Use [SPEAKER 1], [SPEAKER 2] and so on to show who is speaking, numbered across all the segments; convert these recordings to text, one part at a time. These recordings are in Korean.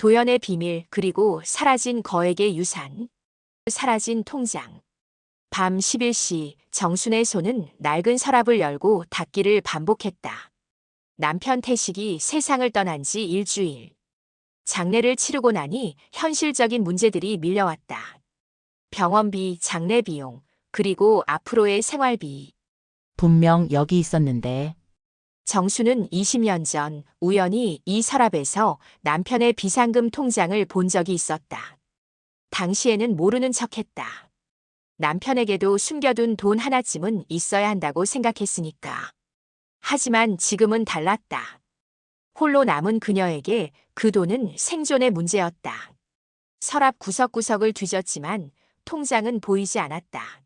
[SPEAKER 1] 도연의 비밀 그리고 사라진 거액의 유산. 사라진 통장. 밤 11시 정순의 손은 낡은 서랍을 열고 닫기를 반복했다. 남편 태식이 세상을 떠난 지 일주일. 장례를 치르고 나니 현실적인 문제들이 밀려왔다. 병원비, 장례 비용, 그리고 앞으로의 생활비.
[SPEAKER 2] 분명 여기 있었는데.
[SPEAKER 1] 정수는 20년 전 우연히 이 서랍에서 남편의 비상금 통장을 본 적이 있었다. 당시에는 모르는 척했다. 남편에게도 숨겨둔 돈 하나쯤은 있어야 한다고 생각했으니까. 하지만 지금은 달랐다. 홀로 남은 그녀에게 그 돈은 생존의 문제였다. 서랍 구석구석을 뒤졌지만 통장은 보이지 않았다.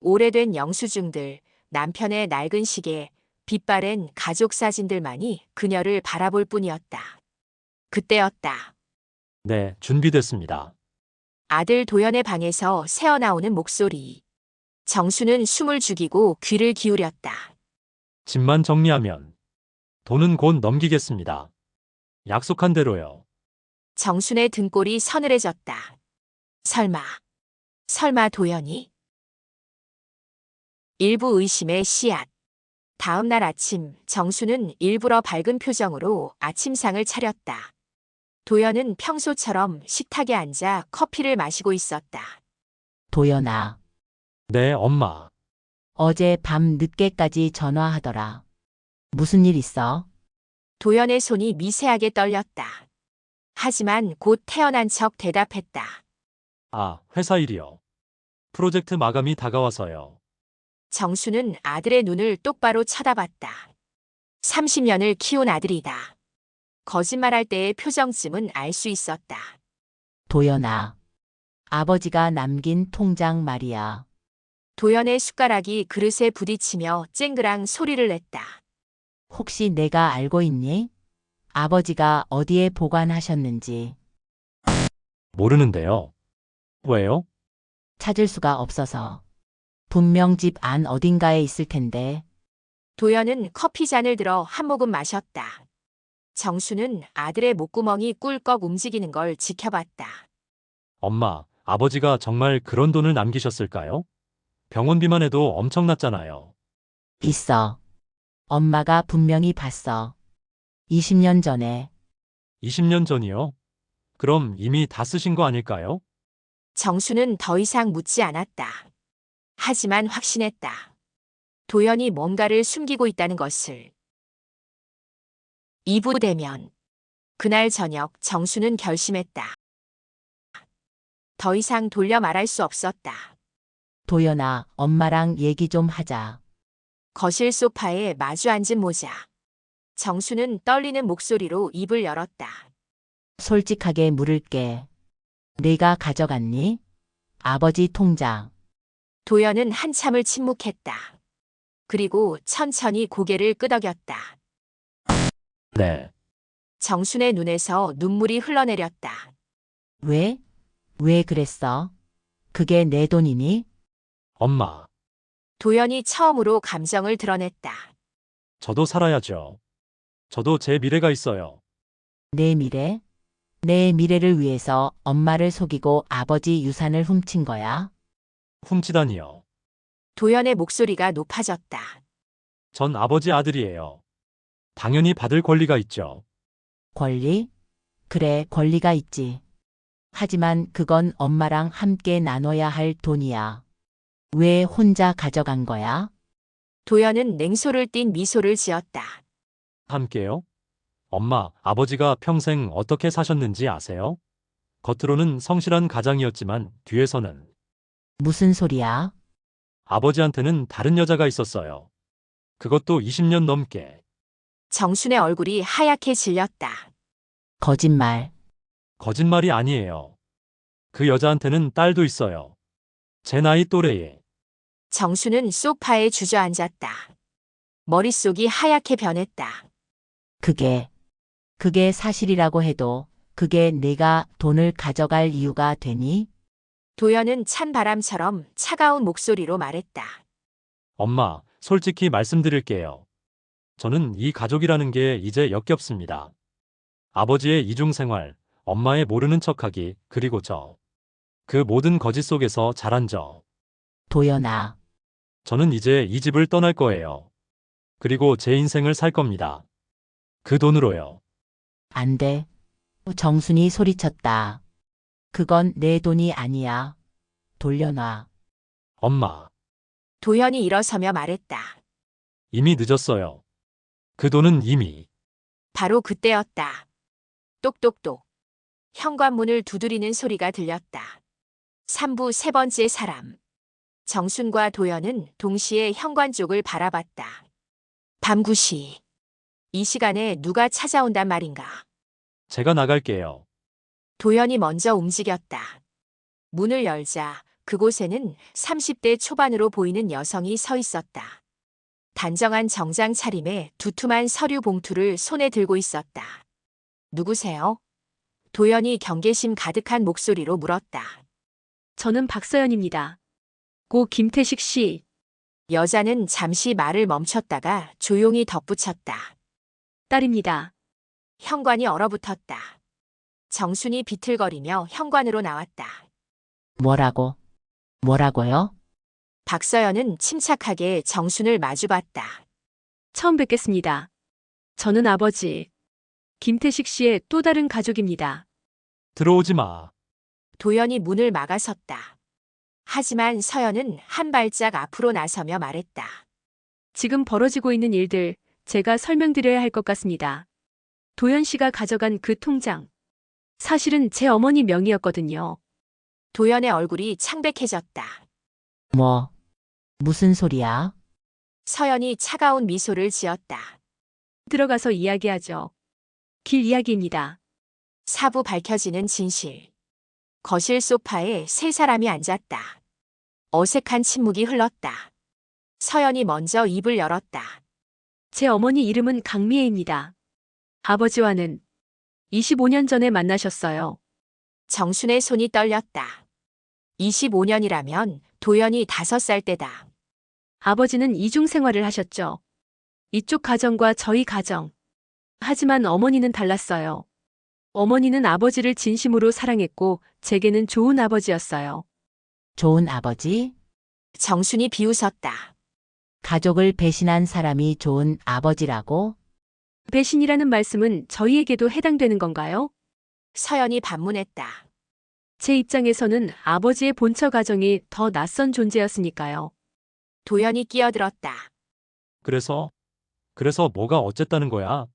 [SPEAKER 1] 오래된 영수증들, 남편의 낡은 시계, 빛바랜 가족 사진들만이 그녀를 바라볼 뿐이었다. 그때였다.
[SPEAKER 3] 네, 준비됐습니다.
[SPEAKER 1] 아들 도연의 방에서 새어나오는 목소리. 정수는 숨을 죽이고 귀를 기울였다.
[SPEAKER 3] 집만 정리하면 돈은 곧 넘기겠습니다. 약속한 대로요.
[SPEAKER 1] 정순의 등골이 서늘해졌다. 설마 도연이? 일부 의심의 씨앗. 다음 날 아침 정수는 일부러 밝은 표정으로 아침상을 차렸다. 도연은 평소처럼 식탁에 앉아 커피를 마시고 있었다.
[SPEAKER 2] 도연아,
[SPEAKER 3] 네, 엄마.
[SPEAKER 2] 어제 밤 늦게까지 전화하더라. 무슨 일 있어?
[SPEAKER 1] 도연의 손이 미세하게 떨렸다. 하지만 곧 태어난 척 대답했다.
[SPEAKER 3] 아, 회사 일이요. 프로젝트 마감이 다가와서요.
[SPEAKER 1] 정수는 아들의 눈을 똑바로 쳐다봤다. 30년을 키운 아들이다. 거짓말할 때의 표정쯤은 알 수 있었다.
[SPEAKER 2] 도연아, 아버지가 남긴 통장 말이야.
[SPEAKER 1] 도연의 숟가락이 그릇에 부딪히며 쨍그랑 소리를 냈다.
[SPEAKER 2] 혹시 내가 알고 있니? 아버지가 어디에 보관하셨는지
[SPEAKER 3] 모르는데요. 왜요?
[SPEAKER 2] 찾을 수가 없어서. 분명 집 안 어딘가에 있을 텐데.
[SPEAKER 1] 도연은 커피잔을 들어 한 모금 마셨다. 정수는 아들의 목구멍이 꿀꺽 움직이는 걸 지켜봤다.
[SPEAKER 3] 엄마, 아버지가 정말 그런 돈을 남기셨을까요? 병원비만 해도 엄청났잖아요.
[SPEAKER 2] 있어. 엄마가 분명히 봤어. 20년 전에.
[SPEAKER 3] 20년 전이요? 그럼 이미 다 쓰신 거 아닐까요?
[SPEAKER 1] 정수는 더 이상 묻지 않았다. 하지만 확신했다. 도연이 뭔가를 숨기고 있다는 것을. 2부 되면 그날 저녁 정수는 결심했다. 더 이상 돌려 말할 수 없었다.
[SPEAKER 2] 도연아, 엄마랑 얘기 좀 하자.
[SPEAKER 1] 거실 소파에 마주 앉은 모자. 정수는 떨리는 목소리로 입을 열었다.
[SPEAKER 2] 솔직하게 물을게. 내가 가져갔니? 아버지 통장.
[SPEAKER 1] 도연은 한참을 침묵했다. 그리고 천천히 고개를 끄덕였다.
[SPEAKER 3] 네.
[SPEAKER 1] 정순의 눈에서 눈물이 흘러내렸다.
[SPEAKER 2] 왜? 왜 그랬어? 그게 내 돈이니?
[SPEAKER 3] 엄마,
[SPEAKER 1] 도연이 처음으로 감정을 드러냈다.
[SPEAKER 3] 저도 살아야죠. 저도 제 미래가 있어요.
[SPEAKER 2] 내 미래? 내 미래를 위해서 엄마를 속이고 아버지 유산을 훔친 거야?
[SPEAKER 3] 훔치다니요.
[SPEAKER 1] 도연의 목소리가 높아졌다.
[SPEAKER 3] 전 아버지 아들이에요. 당연히 받을 권리가 있죠.
[SPEAKER 2] 권리? 그래, 권리가 있지. 하지만 그건 엄마랑 함께 나눠야 할 돈이야. 왜 혼자 가져간 거야?
[SPEAKER 1] 도연은 냉소를 띤 미소를 지었다.
[SPEAKER 3] 함께요? 엄마, 아버지가 평생 어떻게 사셨는지 아세요? 겉으로는 성실한 가장이었지만 뒤에서는
[SPEAKER 2] 무슨 소리야?
[SPEAKER 3] 아버지한테는 다른 여자가 있었어요. 그것도 20년 넘게.
[SPEAKER 1] 정순의 얼굴이 하얗게 질렸다.
[SPEAKER 2] 거짓말.
[SPEAKER 3] 거짓말이 아니에요. 그 여자한테는 딸도 있어요. 제 나이 또래에.
[SPEAKER 1] 정수는 소파에 주저앉았다. 머릿속이 하얗게 변했다.
[SPEAKER 2] 그게 사실이라고 해도 그게 내가 돈을 가져갈 이유가 되니?
[SPEAKER 1] 도연은 찬 바람처럼 차가운 목소리로 말했다.
[SPEAKER 3] 엄마, 솔직히 말씀드릴게요. 저는 이 가족이라는 게 이제 역겹습니다. 아버지의 이중생활, 엄마의 모르는 척하기, 그리고 그 모든 거짓 속에서 자란
[SPEAKER 2] 도연아,
[SPEAKER 3] 저는 이제 이 집을 떠날 거예요. 그리고 제 인생을 살 겁니다. 그 돈으로요.
[SPEAKER 2] 안 돼. 정순이 소리쳤다. 그건 내 돈이 아니야. 돌려놔.
[SPEAKER 3] 엄마,
[SPEAKER 1] 도현이 일어서며 말했다.
[SPEAKER 3] 이미 늦었어요. 그 돈은 이미.
[SPEAKER 1] 바로 그때였다. 똑똑똑. 현관문을 두드리는 소리가 들렸다. 3부 세 번째 사람. 정순과 도연은 동시에 현관 쪽을 바라봤다. 밤 9시. 이 시간에 누가 찾아온단 말인가.
[SPEAKER 3] 제가 나갈게요.
[SPEAKER 1] 도연이 먼저 움직였다. 문을 열자 그곳에는 30대 초반으로 보이는 여성이 서 있었다. 단정한 정장 차림에 두툼한 서류 봉투를 손에 들고 있었다. 누구세요? 도연이 경계심 가득한 목소리로 물었다.
[SPEAKER 4] 저는 박서연입니다. 고 김태식 씨.
[SPEAKER 1] 여자는 잠시 말을 멈췄다가 조용히 덧붙였다.
[SPEAKER 4] 딸입니다.
[SPEAKER 1] 현관이 얼어붙었다. 정순이 비틀거리며 현관으로 나왔다.
[SPEAKER 2] 뭐라고? 뭐라고요?
[SPEAKER 1] 박서연은 침착하게 정순을 마주봤다.
[SPEAKER 4] 처음 뵙겠습니다. 저는 아버지 김태식 씨의 또 다른 가족입니다.
[SPEAKER 3] 들어오지 마.
[SPEAKER 1] 도연이 문을 막아섰다. 하지만 서연은 한 발짝 앞으로 나서며 말했다.
[SPEAKER 4] 지금 벌어지고 있는 일들 제가 설명드려야 할 것 같습니다. 도연 씨가 가져간 그 통장. 사실은 제 어머니 명의였거든요.
[SPEAKER 1] 도연의 얼굴이 창백해졌다.
[SPEAKER 2] 뭐, 무슨 소리야?
[SPEAKER 1] 서연이 차가운 미소를 지었다.
[SPEAKER 4] 들어가서 이야기하죠. 길 이야기입니다.
[SPEAKER 1] 사부 밝혀지는 진실. 거실 소파에 세 사람이 앉았다. 어색한 침묵이 흘렀다. 서연이 먼저 입을 열었다.
[SPEAKER 4] 제 어머니 이름은 강미애입니다. 아버지와는 25년 전에 만나셨어요.
[SPEAKER 1] 정순의 손이 떨렸다. 25년이라면 도연이 5살 때다.
[SPEAKER 4] 아버지는 이중 생활을 하셨죠. 이쪽 가정과 저희 가정. 하지만 어머니는 달랐어요. 어머니는 아버지를 진심으로 사랑했고 제게는 좋은 아버지였어요.
[SPEAKER 2] 좋은 아버지?
[SPEAKER 1] 정순이 비웃었다.
[SPEAKER 2] 가족을 배신한 사람이 좋은 아버지라고?
[SPEAKER 4] 배신이라는 말씀은 저희에게도 해당되는 건가요?
[SPEAKER 1] 서연이 반문했다.
[SPEAKER 4] 제 입장에서는 아버지의 본처 가정이 더 낯선 존재였으니까요.
[SPEAKER 1] 도연이 끼어들었다.
[SPEAKER 3] 그래서 뭐가 어쨌다는 거야?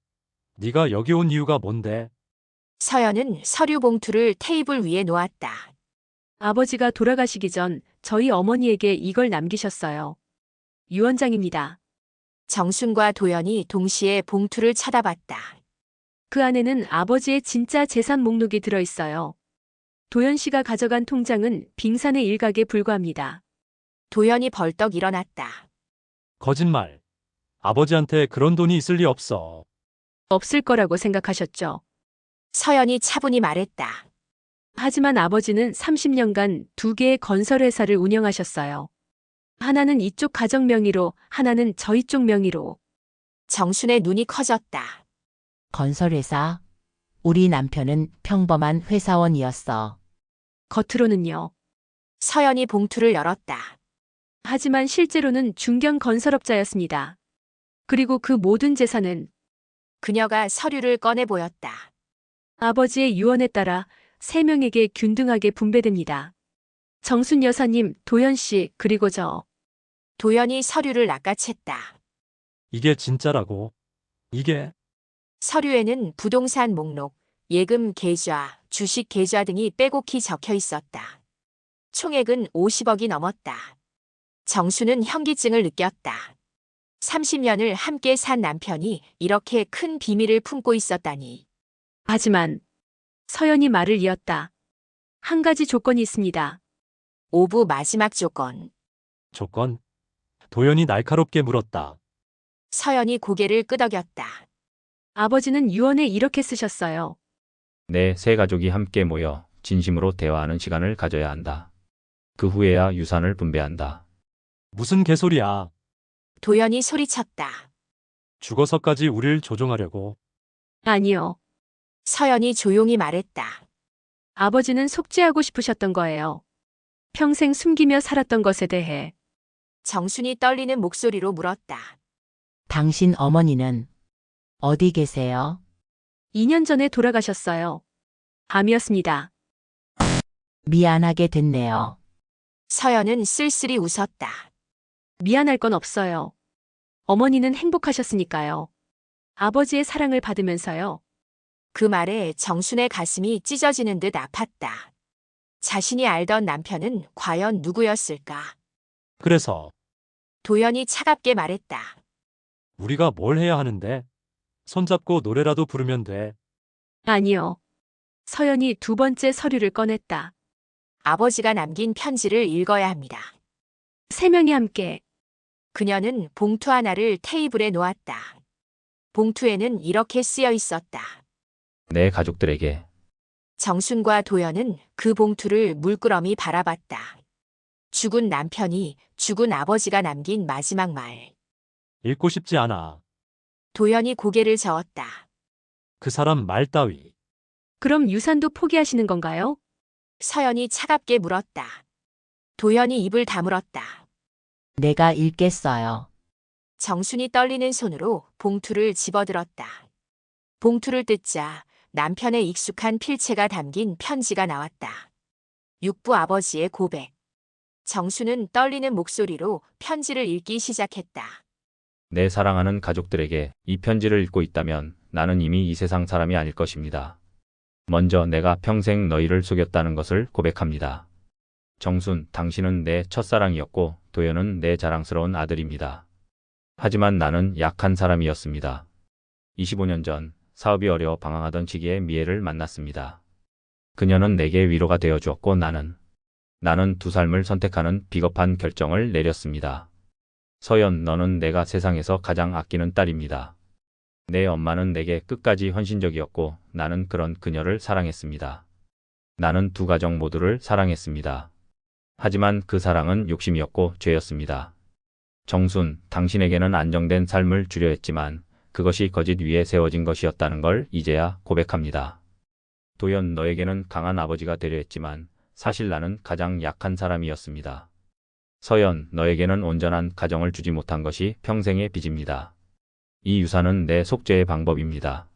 [SPEAKER 3] 네가 여기 온 이유가 뭔데?
[SPEAKER 1] 서연은 서류 봉투를 테이블 위에 놓았다.
[SPEAKER 4] 아버지가 돌아가시기 전 저희 어머니에게 이걸 남기셨어요. 유언장입니다.
[SPEAKER 1] 정순과 도연이 동시에 봉투를 쳐다봤다.
[SPEAKER 4] 그 안에는 아버지의 진짜 재산 목록이 들어있어요. 도연 씨가 가져간 통장은 빙산의 일각에 불과합니다.
[SPEAKER 1] 도연이 벌떡 일어났다.
[SPEAKER 3] 거짓말. 아버지한테 그런 돈이 있을 리 없어.
[SPEAKER 4] 없을 거라고 생각하셨죠.
[SPEAKER 1] 서연이 차분히 말했다.
[SPEAKER 4] 하지만 아버지는 30년간 두 개의 건설회사를 운영하셨어요. 하나는 이쪽 가정 명의로, 하나는 저희 쪽 명의로.
[SPEAKER 1] 정순의 눈이 커졌다.
[SPEAKER 2] 건설회사? 우리 남편은 평범한 회사원이었어.
[SPEAKER 4] 겉으로는요.
[SPEAKER 1] 서연이 봉투를 열었다.
[SPEAKER 4] 하지만 실제로는 중견 건설업자였습니다. 그리고 그 모든 재산은
[SPEAKER 1] 그녀가 서류를 꺼내 보였다.
[SPEAKER 4] 아버지의 유언에 따라 3명에게 균등하게 분배됩니다. 정순 여사님, 도연 씨, 그리고 저.
[SPEAKER 1] 도연이 서류를 낚아챘다.
[SPEAKER 3] 이게 진짜라고? 이게?
[SPEAKER 1] 서류에는 부동산 목록, 예금 계좌, 주식 계좌 등이 빼곡히 적혀 있었다. 총액은 50억이 넘었다. 정수는 현기증을 느꼈다. 30년을 함께 산 남편이 이렇게 큰 비밀을 품고 있었다니.
[SPEAKER 4] 하지만 서연이 말을 이었다. 한 가지 조건이 있습니다.
[SPEAKER 1] 5부 마지막 조건.
[SPEAKER 3] 조건? 도연이 날카롭게 물었다.
[SPEAKER 1] 서연이 고개를 끄덕였다.
[SPEAKER 4] 아버지는 유언에 이렇게 쓰셨어요.
[SPEAKER 5] 내 세 가족이 함께 모여 진심으로 대화하는 시간을 가져야 한다. 그 후에야 유산을 분배한다.
[SPEAKER 3] 무슨 개소리야.
[SPEAKER 1] 도연이 소리쳤다.
[SPEAKER 3] 죽어서까지 우릴 조종하려고.
[SPEAKER 4] 아니요.
[SPEAKER 1] 서연이 조용히 말했다.
[SPEAKER 4] 아버지는 속죄하고 싶으셨던 거예요. 평생 숨기며 살았던 것에 대해.
[SPEAKER 1] 정순이 떨리는 목소리로 물었다.
[SPEAKER 2] 당신 어머니는 어디 계세요?
[SPEAKER 4] 2년 전에 돌아가셨어요. 암이었습니다.
[SPEAKER 2] 미안하게 됐네요.
[SPEAKER 1] 서연은 쓸쓸히 웃었다.
[SPEAKER 4] 미안할 건 없어요. 어머니는 행복하셨으니까요. 아버지의 사랑을 받으면서요.
[SPEAKER 1] 그 말에 정순의 가슴이 찢어지는 듯 아팠다. 자신이 알던 남편은 과연 누구였을까?
[SPEAKER 3] 그래서
[SPEAKER 1] 도연이 차갑게 말했다.
[SPEAKER 3] 우리가 뭘 해야 하는데? 손잡고 노래라도 부르면 돼.
[SPEAKER 4] 아니요. 서연이 두 번째 서류를 꺼냈다.
[SPEAKER 1] 아버지가 남긴 편지를 읽어야 합니다.
[SPEAKER 4] 세 명이 함께.
[SPEAKER 1] 그녀는 봉투 하나를 테이블에 놓았다. 봉투에는 이렇게 쓰여 있었다.
[SPEAKER 5] 내 가족들에게
[SPEAKER 1] 정순과 도연은 그 봉투를 물끄러미 바라봤다. 죽은 남편이 죽은 아버지가 남긴 마지막 말.
[SPEAKER 3] 읽고 싶지 않아.
[SPEAKER 1] 도연이 고개를 저었다.
[SPEAKER 3] 그 사람 말 따위.
[SPEAKER 4] 그럼 유산도 포기하시는 건가요?
[SPEAKER 1] 서연이 차갑게 물었다. 도연이 입을 다물었다.
[SPEAKER 2] 내가 읽겠어요.
[SPEAKER 1] 정순이 떨리는 손으로 봉투를 집어들었다. 봉투를 뜯자 남편의 익숙한 필체가 담긴 편지가 나왔다. 육부 아버지의 고백. 정순은 떨리는 목소리로 편지를 읽기 시작했다.
[SPEAKER 5] 내 사랑하는 가족들에게 이 편지를 읽고 있다면 나는 이미 이 세상 사람이 아닐 것입니다. 먼저 내가 평생 너희를 속였다는 것을 고백합니다. 정순, 당신은 내 첫사랑이었고 도연은 내 자랑스러운 아들입니다. 하지만 나는 약한 사람이었습니다. 25년 전 사업이 어려워 방황하던 시기에 미애를 만났습니다. 그녀는 내게 위로가 되어 주었고 나는 두 삶을 선택하는 비겁한 결정을 내렸습니다. 서연, 너는 내가 세상에서 가장 아끼는 딸입니다. 내 엄마는 내게 끝까지 헌신적이었고 나는 그런 그녀를 사랑했습니다. 나는 두 가정 모두를 사랑했습니다. 하지만 그 사랑은 욕심이었고 죄였습니다. 정순, 당신에게는 안정된 삶을 주려 했지만 그것이 거짓 위에 세워진 것이었다는 걸 이제야 고백합니다. 도연, 너에게는 강한 아버지가 되려 했지만 사실 나는 가장 약한 사람이었습니다. 서연, 너에게는 온전한 가정을 주지 못한 것이 평생의 빚입니다. 이 유산은 내 속죄의 방법입니다.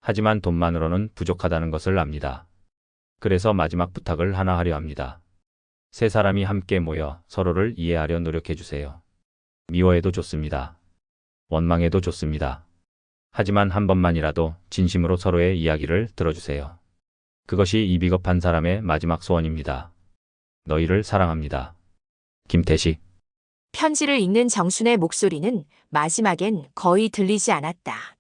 [SPEAKER 5] 하지만 돈만으로는 부족하다는 것을 압니다. 그래서 마지막 부탁을 하나 하려 합니다. 세 사람이 함께 모여 서로를 이해하려 노력해 주세요. 미워해도 좋습니다. 원망해도 좋습니다. 하지만 한 번만이라도 진심으로 서로의 이야기를 들어주세요. 그것이 이 비겁한 사람의 마지막 소원입니다. 너희를 사랑합니다. 김태식.
[SPEAKER 1] 편지를 읽는 정순의 목소리는 마지막엔 거의 들리지 않았다.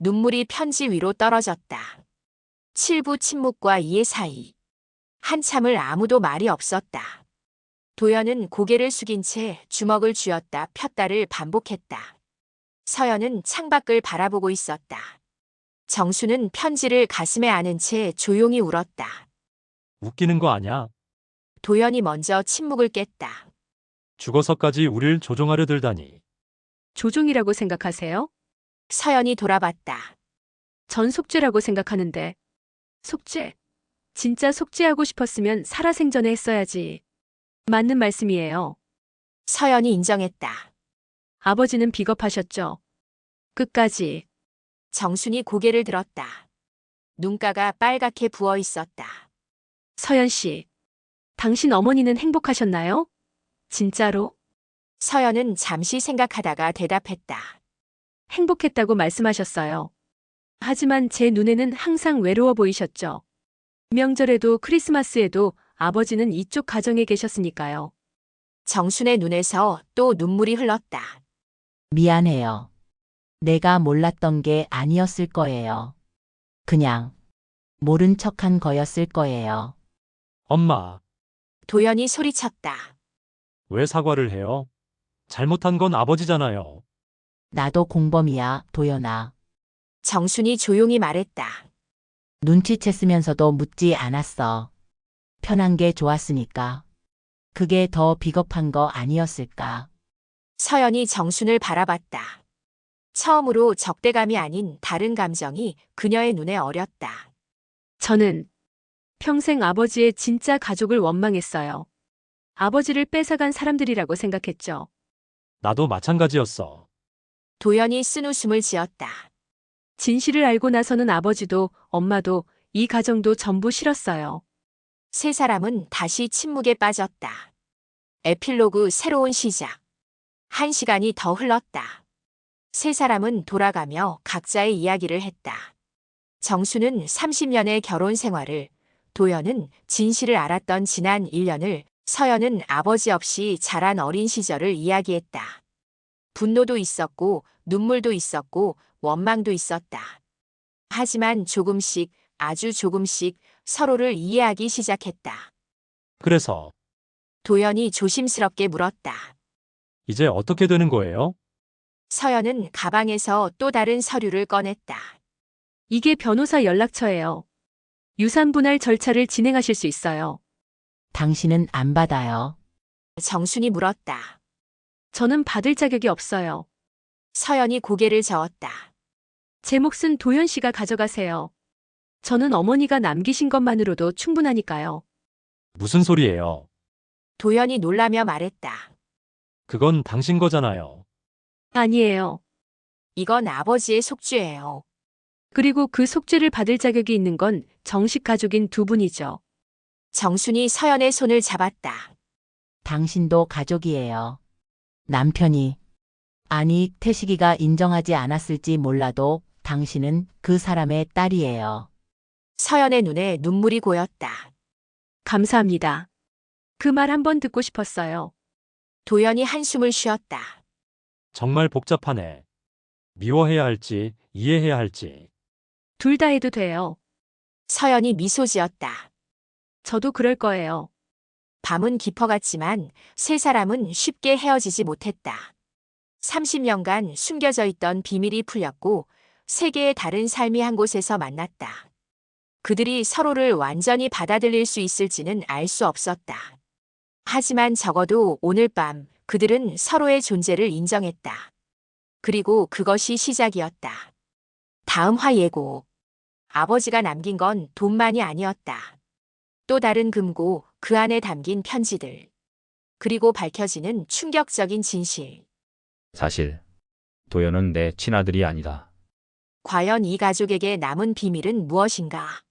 [SPEAKER 1] 눈물이 편지 위로 떨어졌다. 7부 침묵과 이해 사이. 한참을 아무도 말이 없었다. 도연은 고개를 숙인 채 주먹을 쥐었다 폈다를 반복했다. 서연은 창밖을 바라보고 있었다. 정수는 편지를 가슴에 안은 채 조용히 울었다.
[SPEAKER 3] 웃기는 거 아냐?
[SPEAKER 1] 도연이 먼저 침묵을 깼다.
[SPEAKER 3] 죽어서까지 우릴 조종하려 들다니.
[SPEAKER 4] 조종이라고 생각하세요?
[SPEAKER 1] 서연이 돌아봤다.
[SPEAKER 4] 전 속죄라고 생각하는데. 속죄. 진짜 속죄하고 싶었으면 살아생전에 했어야지. 맞는 말씀이에요.
[SPEAKER 1] 서연이 인정했다.
[SPEAKER 4] 아버지는 비겁하셨죠. 끝까지.
[SPEAKER 1] 정순이 고개를 들었다. 눈가가 빨갛게 부어 있었다.
[SPEAKER 4] 서연 씨. 당신 어머니는 행복하셨나요? 진짜로?
[SPEAKER 1] 서연은 잠시 생각하다가 대답했다.
[SPEAKER 4] 행복했다고 말씀하셨어요. 하지만 제 눈에는 항상 외로워 보이셨죠. 명절에도 크리스마스에도 아버지는 이쪽 가정에 계셨으니까요.
[SPEAKER 1] 정순의 눈에서 또 눈물이 흘렀다.
[SPEAKER 2] 미안해요. 내가 몰랐던 게 아니었을 거예요. 그냥 모른 척한 거였을 거예요.
[SPEAKER 3] 엄마,
[SPEAKER 1] 도연이 소리쳤다.
[SPEAKER 3] 왜 사과를 해요? 잘못한 건 아버지잖아요.
[SPEAKER 2] 나도 공범이야, 도연아.
[SPEAKER 1] 정순이 조용히 말했다.
[SPEAKER 2] 눈치챘으면서도 묻지 않았어. 편한 게 좋았으니까. 그게 더 비겁한 거 아니었을까?
[SPEAKER 1] 서연이 정순을 바라봤다. 처음으로 적대감이 아닌 다른 감정이 그녀의 눈에 어렸다.
[SPEAKER 4] 저는 평생 아버지의 진짜 가족을 원망했어요. 아버지를 뺏어간 사람들이라고 생각했죠.
[SPEAKER 3] 나도 마찬가지였어.
[SPEAKER 1] 도연이 쓴웃음을 지었다.
[SPEAKER 4] 진실을 알고 나서는 아버지도 엄마도 이 가정도 전부 싫었어요.
[SPEAKER 1] 세 사람은 다시 침묵에 빠졌다. 에필로그 새로운 시작. 1시간이 더 흘렀다. 세 사람은 돌아가며 각자의 이야기를 했다. 정수는 30년의 결혼 생활을, 도연은 진실을 알았던 지난 1년을, 서연은 아버지 없이 자란 어린 시절을 이야기했다. 분노도 있었고, 눈물도 있었고, 원망도 있었다. 하지만 조금씩, 아주 조금씩 서로를 이해하기 시작했다.
[SPEAKER 3] 그래서
[SPEAKER 1] 도연이 조심스럽게 물었다.
[SPEAKER 3] 이제 어떻게 되는 거예요?
[SPEAKER 1] 서연은 가방에서 또 다른 서류를 꺼냈다.
[SPEAKER 4] 이게 변호사 연락처예요. 유산 분할 절차를 진행하실 수 있어요.
[SPEAKER 2] 당신은 안 받아요.
[SPEAKER 1] 정순이 물었다.
[SPEAKER 4] 저는 받을 자격이 없어요.
[SPEAKER 1] 서연이 고개를 저었다.
[SPEAKER 4] 제 몫은 도연 씨가 가져가세요. 저는 어머니가 남기신 것만으로도 충분하니까요.
[SPEAKER 3] 무슨 소리예요?
[SPEAKER 1] 도연이 놀라며 말했다.
[SPEAKER 3] 그건 당신 거잖아요.
[SPEAKER 4] 아니에요.
[SPEAKER 1] 이건 아버지의 속죄예요.
[SPEAKER 4] 그리고 그 속죄를 받을 자격이 있는 건 정식 가족인 두 분이죠.
[SPEAKER 1] 정순이 서연의 손을 잡았다.
[SPEAKER 2] 당신도 가족이에요. 남편이, 아니, 태식이가 인정하지 않았을지 몰라도 당신은 그 사람의 딸이에요.
[SPEAKER 1] 서연의 눈에 눈물이 고였다.
[SPEAKER 4] 감사합니다. 그 말 한번 듣고 싶었어요.
[SPEAKER 1] 도연이 한숨을 쉬었다.
[SPEAKER 3] 정말 복잡하네. 미워해야 할지, 이해해야 할지.
[SPEAKER 4] 둘 다 해도 돼요.
[SPEAKER 1] 서연이 미소 지었다.
[SPEAKER 4] 저도 그럴 거예요.
[SPEAKER 1] 밤은 깊어갔지만 세 사람은 쉽게 헤어지지 못했다. 30년간 숨겨져 있던 비밀이 풀렸고 세 개의 다른 삶이 한 곳에서 만났다. 그들이 서로를 완전히 받아들일 수 있을지는 알 수 없었다. 하지만 적어도 오늘 밤 그들은 서로의 존재를 인정했다. 그리고 그것이 시작이었다. 다음 화 예고. 아버지가 남긴 건 돈만이 아니었다. 또 다른 금고, 그 안에 담긴 편지들. 그리고 밝혀지는 충격적인 진실.
[SPEAKER 5] 사실 도연은 내 친아들이 아니다.
[SPEAKER 1] 과연 이 가족에게 남은 비밀은 무엇인가?